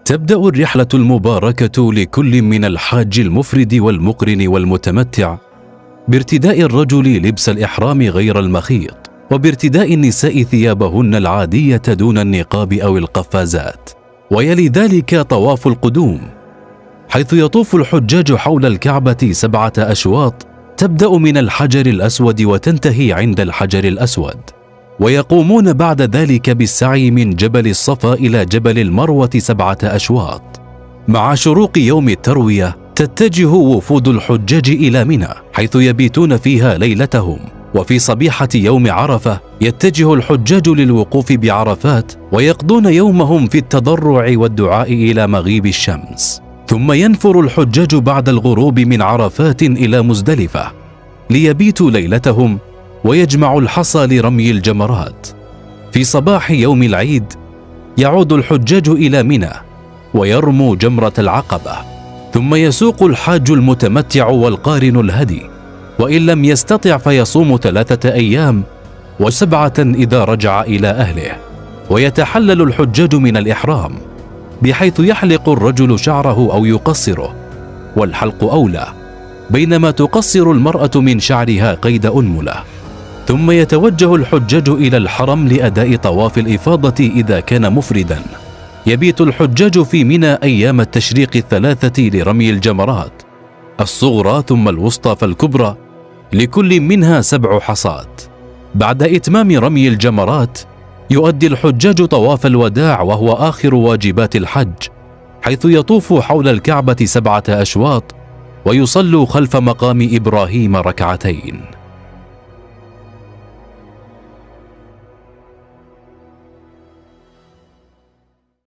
تبدأ الرحلة المباركة لكل من الحاج المفرد والمقرن والمتمتع بارتداء الرجل لبس الإحرام غير المخيط، وبارتداء النساء ثيابهن العادية دون النقاب أو القفازات. ويلي ذلك طواف القدوم، حيث يطوف الحجاج حول الكعبة 7 أشواط، تبدأ من الحجر الأسود وتنتهي عند الحجر الأسود، ويقومون بعد ذلك بالسعي من جبل الصفا إلى جبل المروة 7 أشواط. مع شروق يوم التروية تتجه وفود الحجاج إلى منى، حيث يبيتون فيها ليلتهم. وفي صبيحة يوم عرفة يتجه الحجاج للوقوف بعرفات، ويقضون يومهم في التضرع والدعاء إلى مغيب الشمس. ثم ينفر الحجاج بعد الغروب من عرفات إلى مزدلفة ليبيتوا ليلتهم، ويجمع الحصى لرمي الجمرات. في صباح يوم العيد يعود الحجاج إلى منى ويرموا جمرة العقبة، ثم يسوق الحاج المتمتع والقارن الهدي، وإن لم يستطع فيصوم 3 أيام و7 إذا رجع إلى أهله. ويتحلل الحجاج من الإحرام، بحيث يحلق الرجل شعره أو يقصره، والحلق أولى، بينما تقصر المرأة من شعرها قيد أنملة. ثم يتوجه الحجاج إلى الحرم لأداء طواف الإفاضة إذا كان مفردا. يبيت الحجاج في منى أيام التشريق 3 لرمي الجمرات، الصغرى ثم الوسطى فالكبرى، لكل منها 7 حصات. بعد إتمام رمي الجمرات يؤدي الحجاج طواف الوداع، وهو آخر واجبات الحج، حيث يطوف حول الكعبة 7 أشواط، ويصلوا خلف مقام إبراهيم 2 ركعتين.